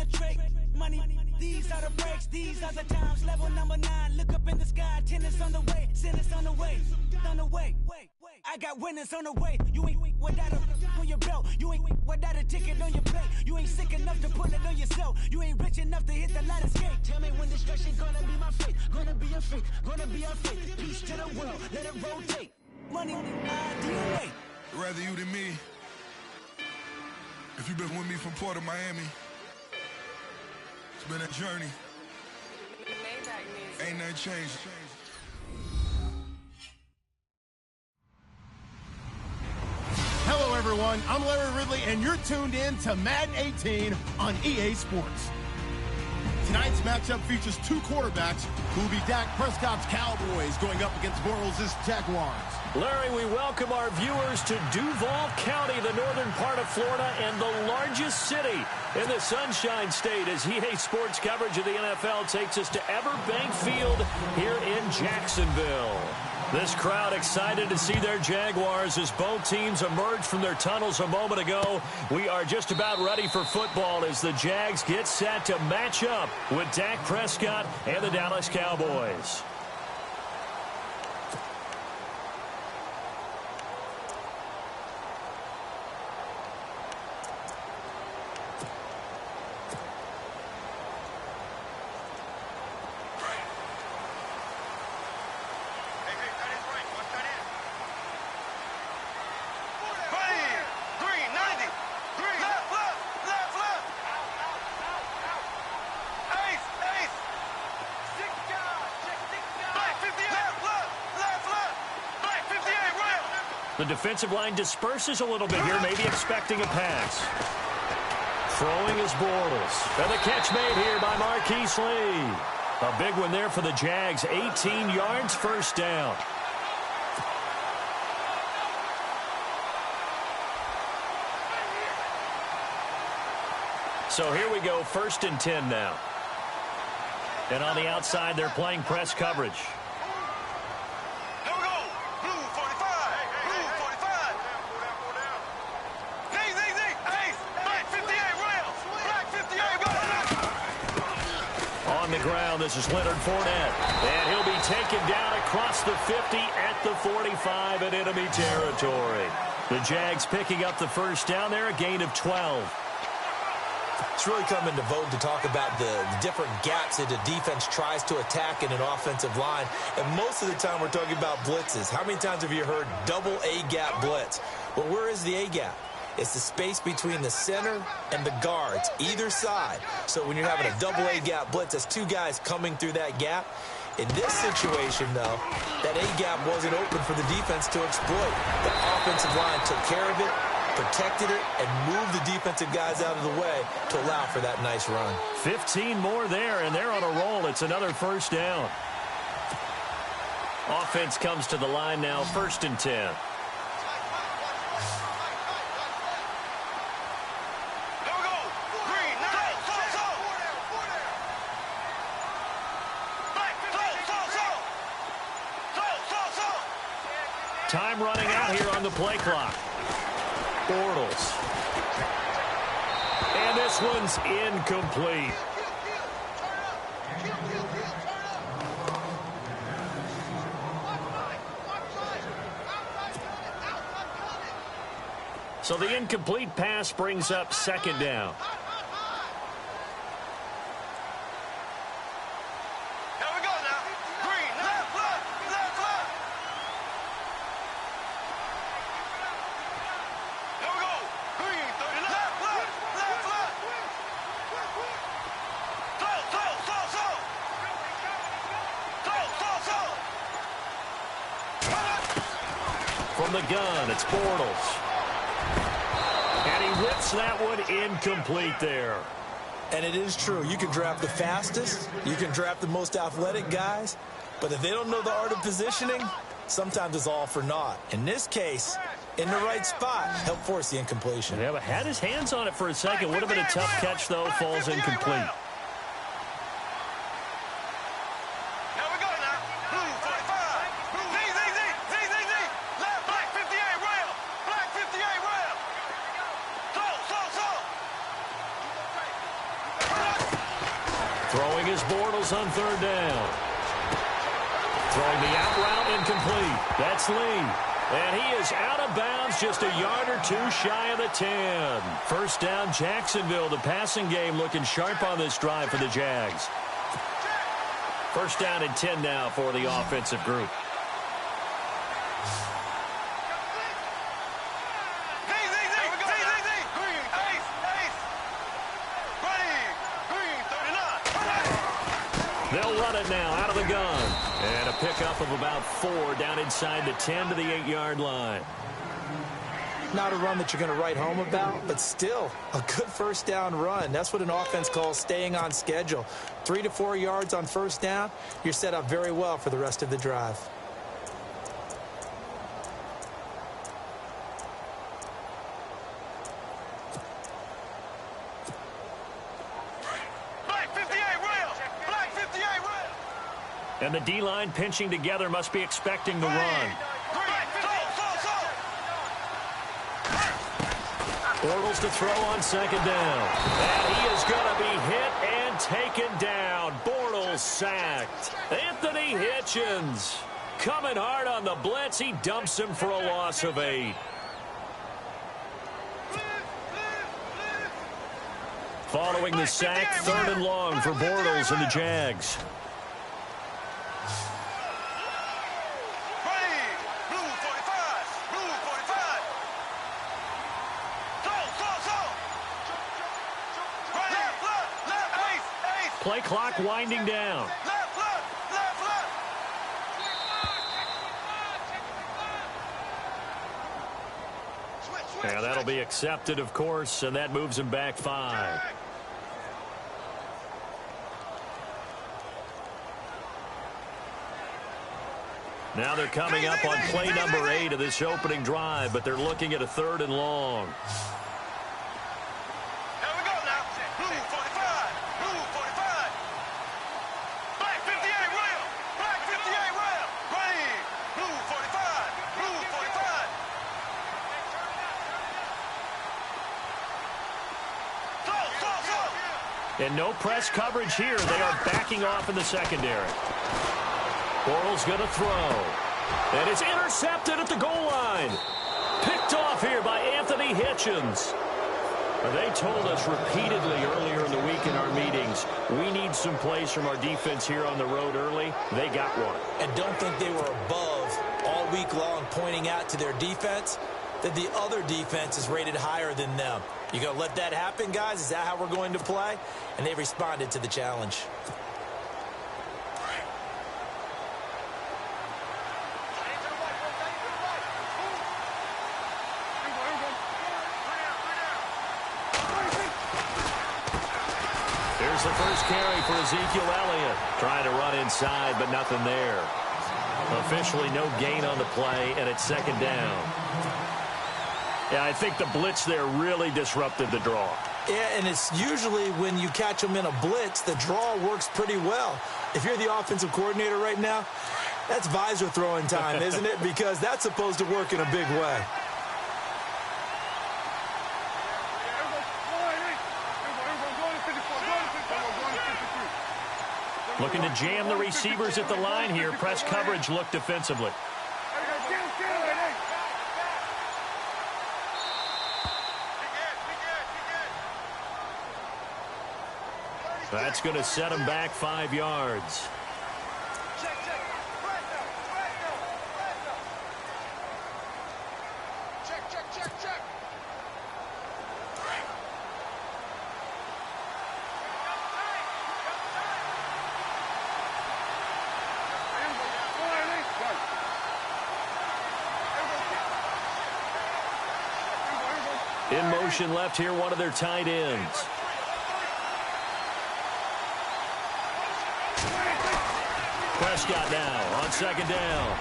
concentrate. Money, these are the breaks, these are the times. Level number 9, look up in the sky. Tennis on the way, sinners on the way, on the way. I got winners on the way. You ain't without a on your belt. You ain't without a ticket on your plate. You ain't sick enough to pull it on yourself. You ain't rich enough to hit the ladder skate. Tell me when destruction gonna be my fate. Gonna be a fate, gonna be our fate. Peace to the world, let it rotate. Money, DNA. Rather you than me. If you've been with me from Port of Miami, it's been a journey. Ain't nothing changed. Hello, everyone. I'm Larry Ridley, and you're tuned in to Madden 18 on EA Sports. Tonight's matchup features two quarterbacks who will be Dak Prescott's Cowboys going up against Bortles' Jaguars. Larry, we welcome our viewers to Duval County, the northern part of Florida, and the largest city in the Sunshine State, as EA Sports coverage of the NFL takes us to Everbank Field here in Jacksonville. This crowd excited to see their Jaguars as both teams emerge from their tunnels a moment ago. We are just about ready for football as the Jags get set to match up with Dak Prescott and the Dallas Cowboys. The defensive line disperses a little bit here, maybe expecting a pass. Throwing is Bortles. And the catch made here by Marquise Lee. A big one there for the Jags. 18 yards, first down. So here we go, 1st and 10 now. And on the outside, they're playing press coverage. On the ground, this is Leonard Fournette. And he'll be taken down across the 50 at the 45 in enemy territory. The Jags picking up the first down there, a gain of 12. It's really come into vogue to talk about the different gaps that the defense tries to attack in an offensive line. And most of the time we're talking about blitzes. How many times have you heard double A-gap blitz? Well, where is the A-gap? It's the space between the center and the guards, either side. So when you're having a double A-gap blitz, that's two guys coming through that gap. In this situation, though, that A-gap wasn't open for the defense to exploit. The offensive line took care of it, protected it, and moved the defensive guys out of the way to allow for that nice run. 15 more there, and they're on a roll. It's another first down. Offense comes to the line now, 1st and 10. Time running out here on the play clock. Bortles. And this one's incomplete. So the incomplete pass brings up 2nd down. From the gun, it's Bortles. And he whips that one incomplete there. And it is true. You can draft the fastest. You can draft the most athletic guys. But if they don't know the art of positioning, sometimes it's all for naught. In this case, in the right spot, help force the incompletion. Yeah, but had his hands on it for a second. Would have been a tough catch, though. Falls incomplete. Throwing his Bortles on third down. Throwing the out route incomplete. That's Lee. And he is out of bounds just a yard or two shy of the 10. First down, Jacksonville. The passing game looking sharp on this drive for the Jags. First down and 10 now for the offensive group. They'll run it now out of the gun. And a pickup of about 4 down inside the 10 to the 8-yard line. Not a run that you're going to write home about, but still a good first down run. That's what an offense calls staying on schedule. 3 to 4 yards on first down, you're set up very well for the rest of the drive. And the D-line pinching together must be expecting the run. Bortles to throw on second down. And he is going to be hit and taken down. Bortles sacked. Anthony Hitchens coming hard on the blitz. He dumps him for a loss of 8. Following the sack, 3rd and long for Bortles and the Jags. Play clock winding down. And that'll be accepted, of course, and that moves him back 5. Now they're coming up on play number 8 of this opening drive, but they're looking at a 3rd and long. And no press coverage here. They are backing off in the secondary. Bortles going to throw. And it's intercepted at the goal line. Picked off here by Anthony Hitchens. They told us repeatedly earlier in the week in our meetings, we need some plays from our defense here on the road early. They got one. And don't think they were above all week long pointing out to their defense that the other defense is rated higher than them. You going to let that happen, guys? Is that how we're going to play? And they responded to the challenge. Here's the first carry for Ezekiel Elliott. Trying to run inside, but nothing there. Officially no gain on the play, and it's second down. Yeah, I think the blitz there really disrupted the draw. Yeah, and it's usually when you catch them in a blitz, the draw works pretty well. If you're the offensive coordinator right now, that's visor throwing time, isn't it? Because that's supposed to work in a big way. Looking to jam the receivers at the line here. Press coverage look defensively. That's going to set him back 5 yards. In motion left here, one of their tight ends. Prescott now on second down.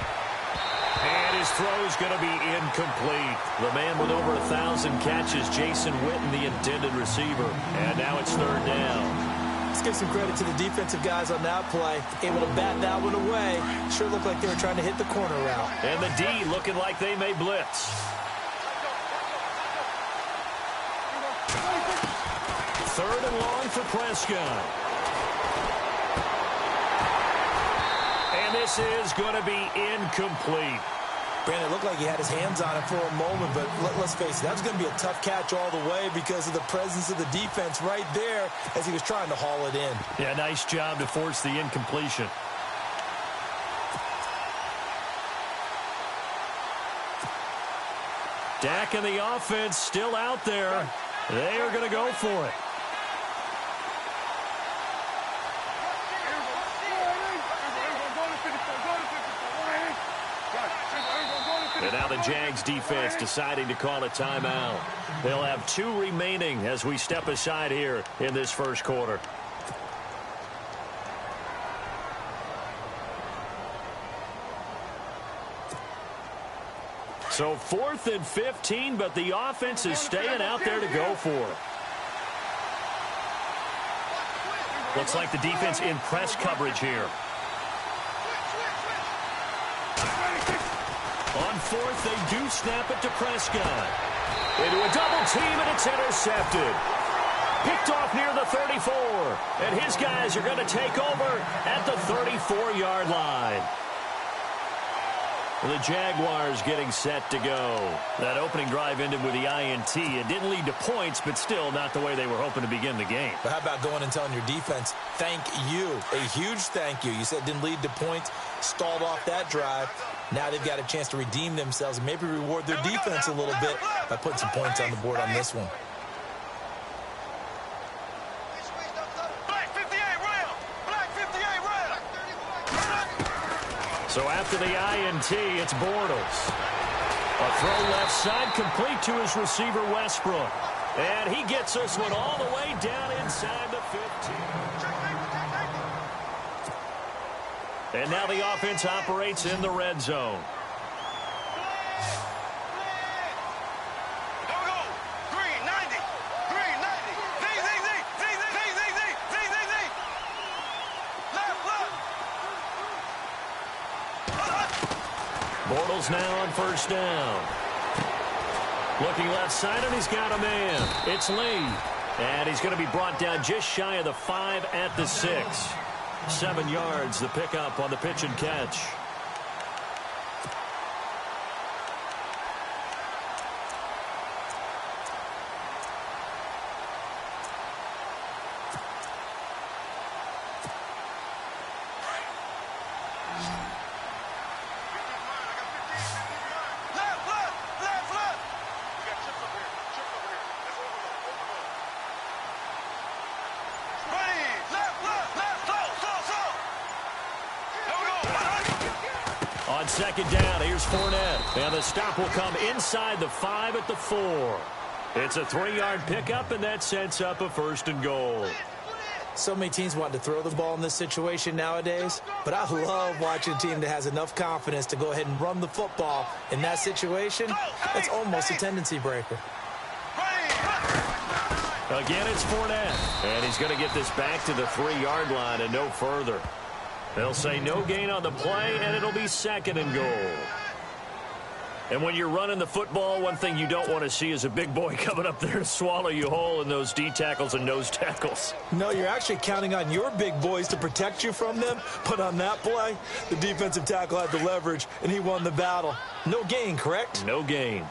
And his throw's going to be incomplete. The man with over 1,000 catches, Jason Witten, the intended receiver. And now it's third down. Let's give some credit to the defensive guys on that play. Able to bat that one away. Sure looked like they were trying to hit the corner route. And the D looking like they may blitz. Third and long for Prescott. And this is going to be incomplete. Brandon, it looked like he had his hands on it for a moment, but let's face it, that was going to be a tough catch all the way because of the presence of the defense right there as he was trying to haul it in. Yeah, nice job to force the incompletion. Dak and the offense still out there. They are going to go for it. And now the Jags defense deciding to call a timeout. They'll have 2 remaining as we step aside here in this first quarter. So 4th and 15, but the offense is staying out there to go for it. Looks like the defense in press coverage here. On 4th, they do snap it to Prescott. Into a double team, and it's intercepted. Picked off near the 34. And his guys are going to take over at the 34-yard line. The Jaguars getting set to go. That opening drive ended with the INT. It didn't lead to points, but still not the way they were hoping to begin the game. But how about going and telling your defense, thank you, a huge thank you. You said it didn't lead to points, stalled off that drive. Now they've got a chance to redeem themselves and maybe reward their defense a little bit by putting some points on the board on this one. So after the INT, it's Bortles. A throw left side complete to his receiver, Westbrook. And he gets this one all the way down inside the 15. And now the offense operates in the red zone. Bortles now on first down. Looking left side, and he's got a man. It's Lee. And he's going to be brought down just shy of the 5 at the 6. 7 yards, the pickup on the pitch and catch. On second down, here's Fournette. And the stop will come inside the 5 at the 4. It's a 3-yard pickup, and that sets up a 1st and goal. So many teams want to throw the ball in this situation nowadays, but I love watching a team that has enough confidence to go ahead and run the football in that situation. It's almost a tendency breaker. Again, it's Fournette, and he's going to get this back to the 3-yard line and no further. They'll say no gain on the play, and it'll be 2nd and goal. And when you're running the football, one thing you don't want to see is a big boy coming up there to swallow you whole in those D tackles and nose tackles. No, you're actually counting on your big boys to protect you from them. But on that play, the defensive tackle had the leverage, and he won the battle. No gain, correct? No gain.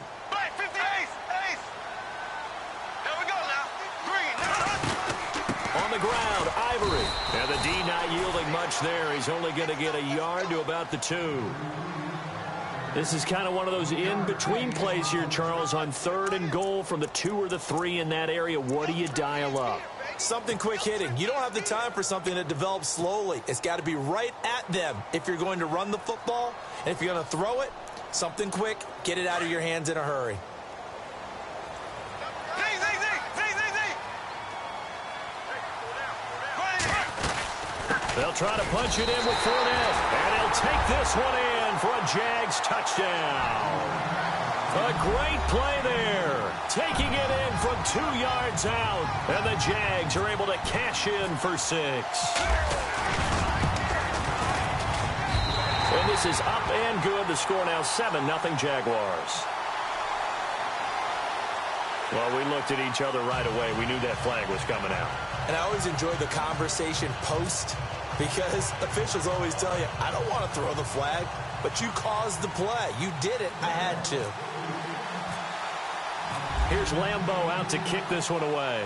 On the ground, Ivory. And the D not yielding much there. He's only going to get a yard to about the 2. This is kind of one of those in-between plays here, Charles, on 3rd and goal from the 2 or the 3 in that area. What do you dial up? Something quick hitting. You don't have the time for something that develops slowly. It's got to be right at them if you're going to run the football. And if you're going to throw it, something quick, get it out of your hands in a hurry. They'll try to punch it in with Fournette, and he'll take this one in for a Jags touchdown. A great play there, taking it in from 2 yards out, and the Jags are able to cash in for 6. And this is up and good. The score now 7-0 Jaguars. Well, we looked at each other right away. We knew that flag was coming out. And I always enjoy the conversation post. Because officials always tell you, I don't want to throw the flag, but you caused the play. You did it. I had to. Here's Lambeau out to kick this one away.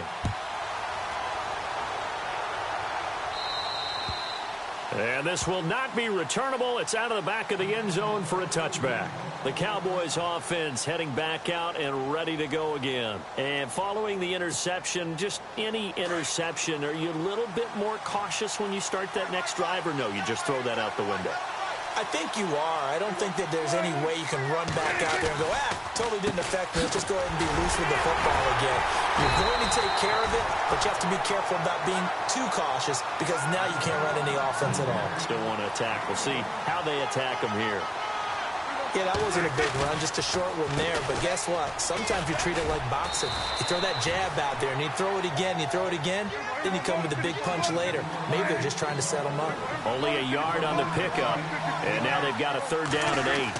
And this will not be returnable. It's out of the back of the end zone for a touchback. The Cowboys offense heading back out and ready to go again. And following the interception, just any interception, are you a little bit more cautious when you start that next drive, or no, you just throw that out the window? I think you are. I don't think that there's any way you can run back out there and go, totally didn't affect me. Let's just go ahead and be loose with the football again. You're going to take care of it, but you have to be careful about being too cautious because now you can't run any offense at all. Still want to attack. We'll see how they attack them here. Yeah, that wasn't a big run, just a short one there. But guess what? Sometimes you treat it like boxing. You throw that jab out there, and you throw it again, then you come with a big punch later. Maybe they're just trying to set them up. Only a yard on the pickup, and now they've got a 3rd down and 8.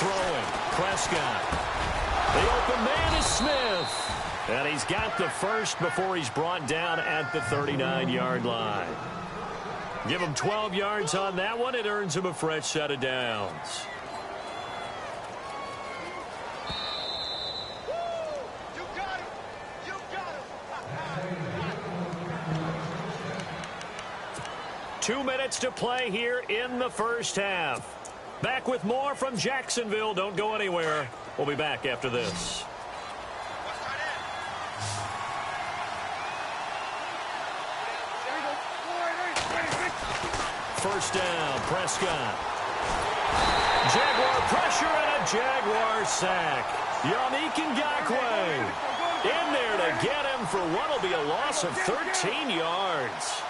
Throwing, Prescott. The open man is Smith. And he's got the first before he's brought down at the 39-yard line. Give him 12 yards on that one. It earns him a fresh set of downs. 2 minutes to play here in the first half. Back with more from Jacksonville. Don't go anywhere. We'll be back after this. First down, Prescott. Jaguar pressure and a Jaguar sack. Yannick Ngakoue in there to get him for what will be a loss of 13 yards.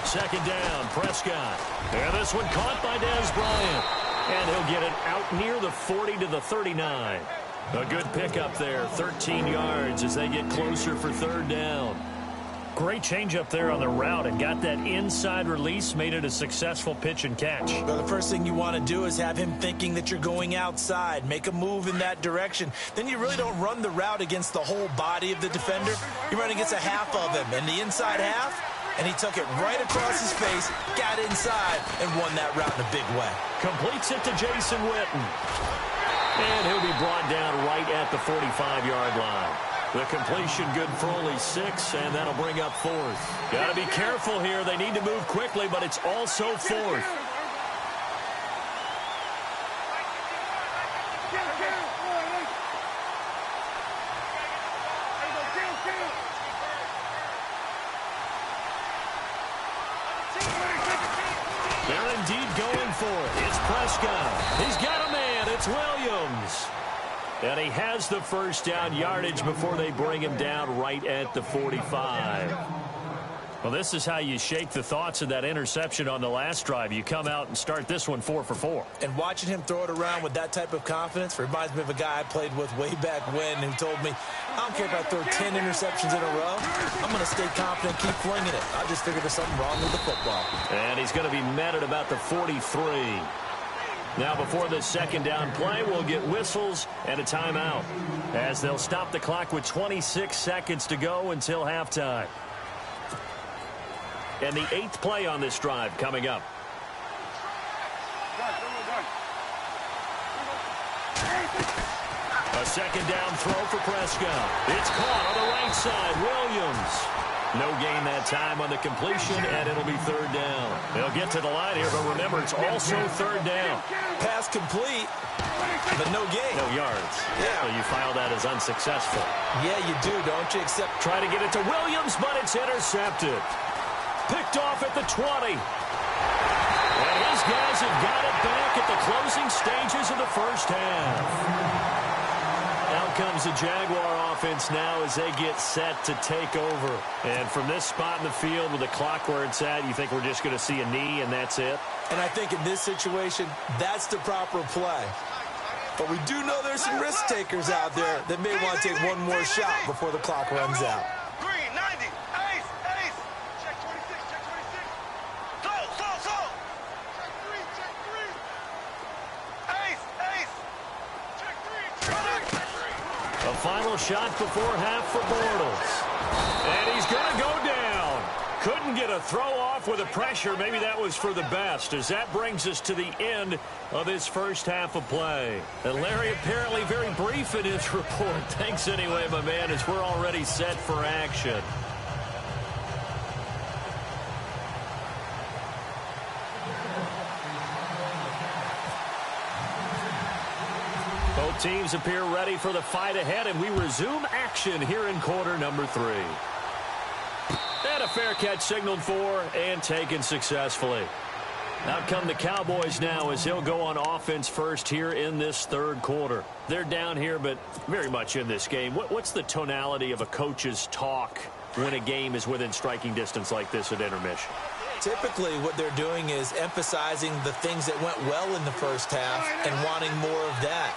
Second down, Prescott. And this one caught by Dez Bryant. And he'll get it out near the 40 to the 39. A good pickup there, 13 yards as they get closer for 3rd down. Great change up there on the route and got that inside release, made it a successful pitch and catch. Well, the first thing you want to do is have him thinking that you're going outside, make a move in that direction. Then you really don't run the route against the whole body of the defender. You run against a half of him, and the inside half, and he took it right across his face, got inside, and won that route in a big way. Completes it to Jason Witten. And he'll be brought down right at the 45-yard line. The completion good for only 6, and that'll bring up 4th. Got to be careful here. They need to move quickly, but it's also 4th. They're indeed going for it. It's Prescott. He's got a man. It's Williams. And he has the first down yardage before they bring him down right at the 45. Well, this is how you shake the thoughts of that interception on the last drive. You come out and start this one 4 for 4. And watching him throw it around with that type of confidence reminds me of a guy I played with way back when who told me, I don't care if I throw 10 interceptions in a row. I'm going to stay confident, keep flinging it. I just figured there's something wrong with the football. And he's going to be met at about the 43. Now, before the second down play, we'll get whistles and a timeout as they'll stop the clock with 26 seconds to go until halftime. And the 8th play on this drive coming up. A second down throw for Prescott. It's caught on the right side. Williams. No gain that time on the completion, and it'll be 3rd down. They'll get to the line here, but remember, it's also 3rd down. Pass complete, but no gain. No yards. Yeah. So you file that as unsuccessful. Yeah, you do, don't you? Except try to get it to Williams, but it's intercepted. Picked off at the 20. And his guys have got it back at the closing stages of the first half. Out comes the Jaguar offense now as they get set to take over. And from this spot in the field with the clock where it's at, you think we're just going to see a knee and that's it? And I think in this situation, that's the proper play. But we do know there's some risk takers out there that may want to take one more shot before the clock runs out. Green, 90, ace, ace. Check 26, check 26. Slow. Check 3. Ace, ace. Check 3. A final shot before half for Bortles. And he's going to go down. Couldn't get a throw off with the pressure. Maybe that was for the best, as that brings us to the end of his first half of play. And Larry apparently very brief in his report. Thanks anyway, my man, as we're already set for action. Both teams appear ready for the fight ahead, and we resume action here in quarter number 3. And a fair catch signaled for and taken successfully. Out come the Cowboys now as he'll go on offense first here in this third quarter. They're down here, but very much in this game. What's the tonality of a coach's talk when a game is within striking distance like this at intermission? Typically, what they're doing is emphasizing the things that went well in the first half and wanting more of that.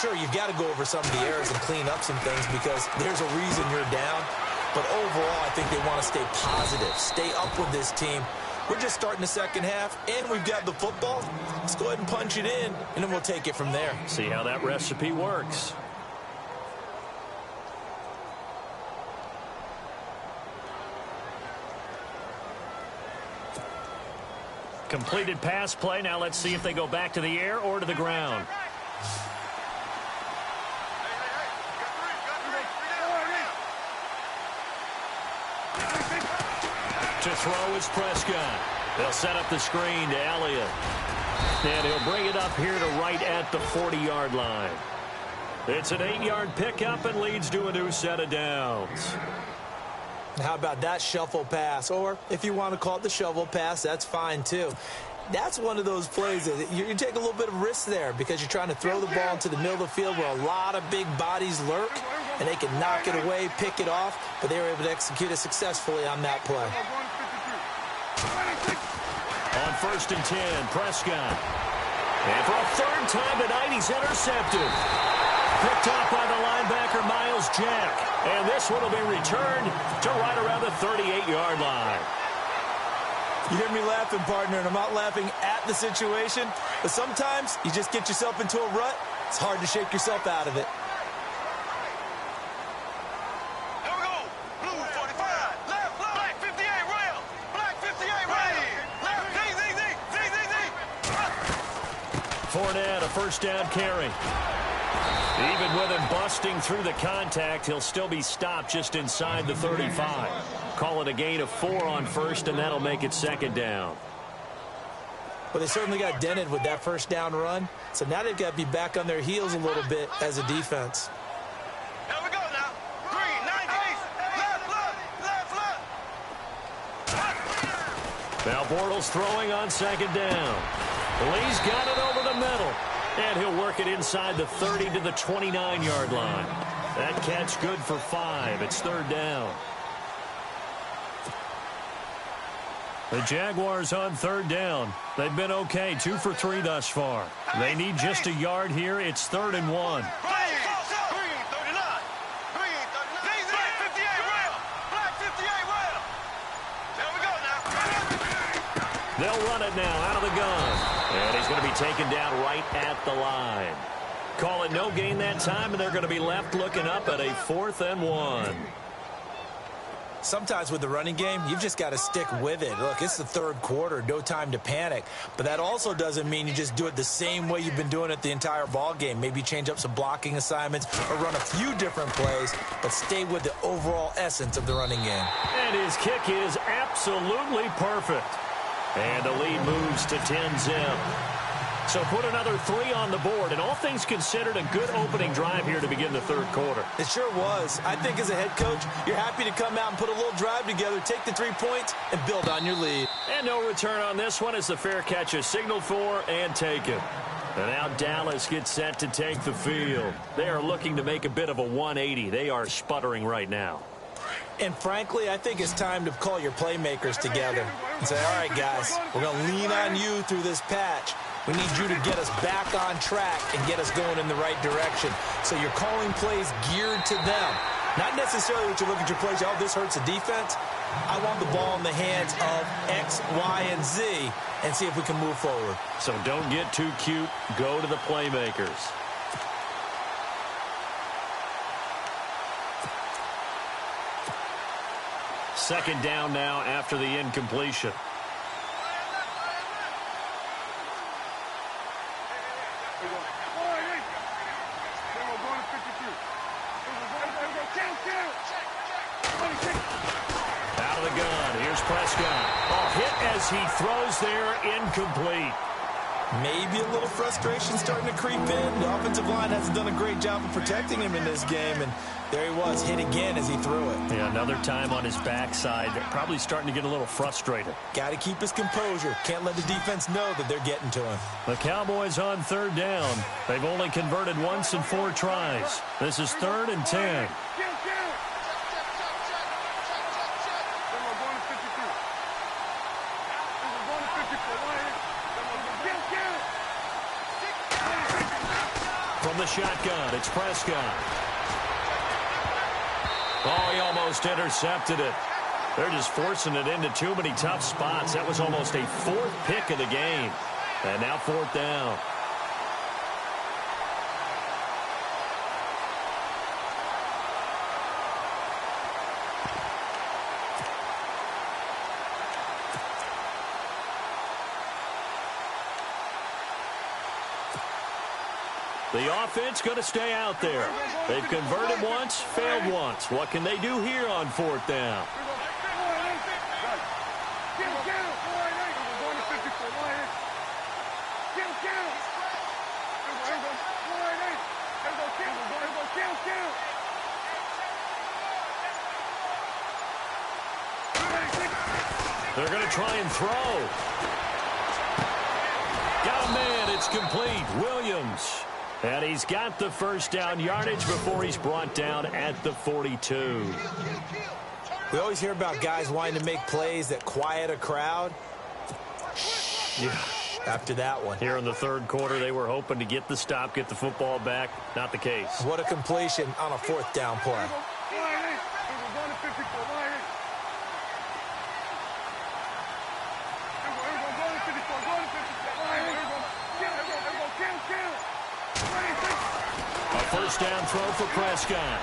Sure, you've got to go over some of the errors and clean up some things because there's a reason you're down. But overall, I think they want to stay positive, stay up with this team. We're just starting the second half, and we've got the football. Let's go ahead and punch it in, and then we'll take it from there. See how that recipe works. Completed pass play. Now let's see if they go back to the air or to the ground. To throw is Prescott. They'll set up the screen to Elliott. And he'll bring it up here to right at the 40-yard line. It's an 8-yard pickup and leads to a new set of downs. How about that shuffle pass? Or if you want to call it the shovel pass, that's fine too. That's one of those plays that you take a little bit of risk there because you're trying to throw the ball into the middle of the field where a lot of big bodies lurk, and they can knock it away, pick it off, but they were able to execute it successfully on that play. On 1st and 10, Prescott. And for a third time tonight, he's intercepted. Picked off by the linebacker, Miles Jack. And this one will be returned to right around the 38-yard line. You hear me laughing, partner, and I'm not laughing at the situation, but sometimes you just get yourself into a rut. It's hard to shake yourself out of it. Here we go. Blue 45. Left, black 58 rail. Black 58 rail. Left, Z. Fournette, a first down carry. Even with him busting through the contact, he'll still be stopped just inside the 35. Call it a gain of 4 on first, and that'll make it 2nd down. Well, they certainly got dented with that first down run, so now they've got to be back on their heels a little bit as a defense. Here we go now. Green, 90. Left. Now Bortles throwing on 2nd down. Lee's got it over the middle. And he'll work it inside the 30 to the 29-yard line. That catch good for 5. It's 3rd down. The Jaguars on 3rd down. They've been okay, 2 for 3 thus far. They need just a yard here. It's 3rd and 1. Green 39. Green 39. Black 58 rail. Black 58 rail. Here we go now. They'll run it now out of the gun. And he's going to be taken down right at the line. Call it no gain that time, and they're going to be left looking up at a 4th and 1. Sometimes with the running game, you've just got to stick with it. Look, it's the 3rd quarter, no time to panic. But that also doesn't mean you just do it the same way you've been doing it the entire ball game. Maybe change up some blocking assignments or run a few different plays, but stay with the overall essence of the running game. And his kick is absolutely perfect. And the lead moves to 10-zip. So put another 3 on the board, and all things considered, a good opening drive here to begin the 3rd quarter. It sure was. I think as a head coach, you're happy to come out and put a little drive together, take the 3 points, and build on your lead. And no return on this one as the fair catch is signaled for and taken. And now Dallas gets set to take the field. They are looking to make a bit of a 180. They are sputtering right now. And frankly, I think it's time to call your playmakers together and say, all right, guys, we're going to lean on you through this patch. We need you to get us back on track and get us going in the right direction. So you're calling plays geared to them. Not necessarily that you look at your plays, oh, this hurts the defense. I want the ball in the hands of X, Y, and Z and see if we can move forward. So don't get too cute. Go to the playmakers. Second down now after the incompletion. Out of the gun. Here's Prescott. Oh, hit as he throws there, incomplete. Maybe a little frustration starting to creep in. The offensive line hasn't done a great job of protecting him in this game, and there he was, hit again as he threw it. Yeah, another time on his backside. Probably starting to get a little frustrated. Got to keep his composure. Can't let the defense know that they're getting to him. The Cowboys on third down. They've only converted once in 4 tries. This is 3rd and 10. From the shotgun, it's Prescott. Oh, he almost intercepted it. They're just forcing it into too many tough spots. That was almost a 4th pick of the game. And now 4th down. The offense going to stay out there. They've converted once, failed once. What can they do here on 4th down? They're going to try and throw. Got a man. It's complete. Williams. And he's got the first down yardage before he's brought down at the 42. We always hear about guys wanting to make plays that quiet a crowd. Yeah. After that one. Here in the 3rd quarter, they were hoping to get the stop, get the football back. Not the case. What a completion on a 4th down play. First down throw for Prescott.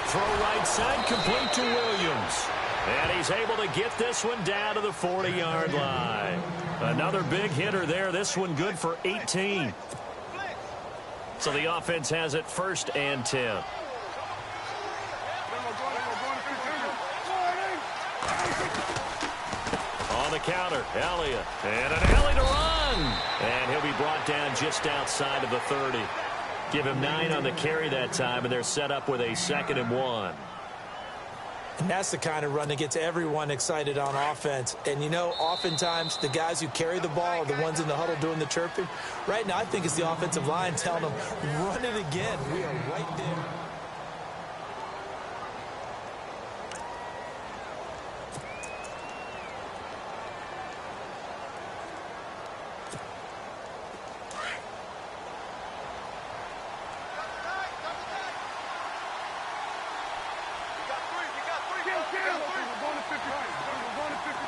Throw right side, complete to Williams. And he's able to get this one down to the 40-yard line. Another big hitter there. This one good for 18. So the offense has it 1st and 10. On the counter, Elliott. And an alley to run. And he'll be brought down just outside of the 30. Give him 9 on the carry that time, and they're set up with a 2nd and 1. And that's the kind of run that gets everyone excited on offense. And, you know, oftentimes the guys who carry the ball are the ones in the huddle doing the chirping. Right now, I think it's the offensive line telling them, run it again. We are right there.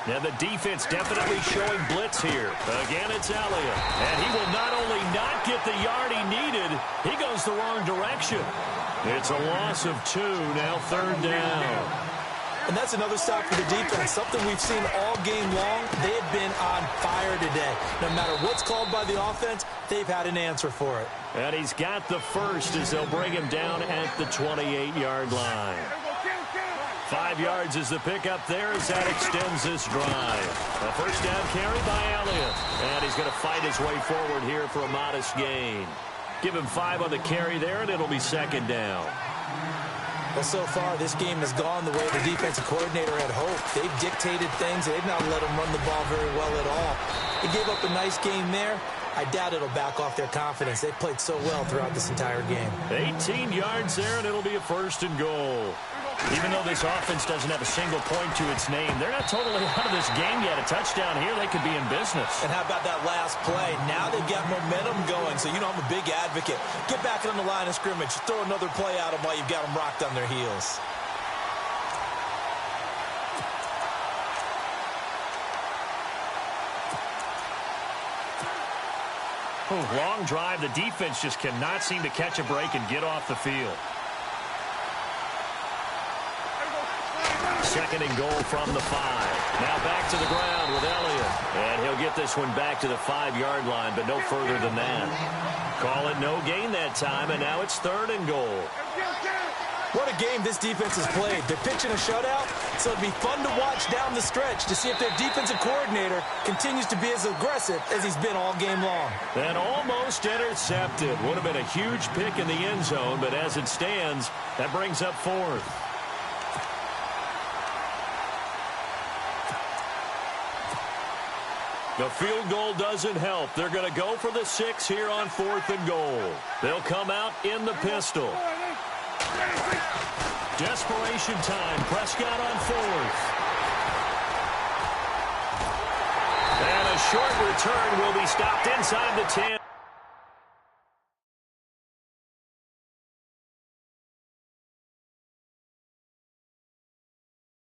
And the defense definitely showing blitz here. Again, it's Elliott. And he will not only not get the yard he needed, he goes the wrong direction. It's a loss of 2, now 3rd down. And that's another stop for the defense, something we've seen all game long. They have been on fire today. No matter what's called by the offense, they've had an answer for it. And he's got the first as they'll bring him down at the 28-yard line. 5 yards is the pickup there as that extends this drive. A first down carry by Elliott. And he's going to fight his way forward here for a modest gain. Give him 5 on the carry there, and it'll be 2nd down. Well, so far, this game has gone the way the defensive coordinator had hoped. They've dictated things. They've not let him run the ball very well at all. They gave up a nice game there. I doubt it'll back off their confidence. They played so well throughout this entire game. 18 yards there, and it'll be a 1st and goal. Even though this offense doesn't have a single point to its name, they're not totally out of this game yet. A touchdown here, they could be in business. And how about that last play? Now they've got momentum going, so you know I'm a big advocate. Get back on the line of scrimmage. Throw another play at them while you've got them rocked on their heels. Long drive. The defense just cannot seem to catch a break and get off the field. Second and goal from the 5. Now back to the ground with Elliott. And he'll get this one back to the 5-yard line, but no further than that. Call it no gain that time, and now it's third and goal. What a game this defense has played. They're pitching a shutout, so it'll be fun to watch down the stretch to see if their defensive coordinator continues to be as aggressive as he's been all game long. And almost intercepted. Would have been a huge pick in the end zone, but as it stands, that brings up fourth. The field goal doesn't help. They're going to go for the 6 here on 4th and goal. They'll come out in the pistol. Desperation time. Prescott on 4th. And a short return will be stopped inside the 10.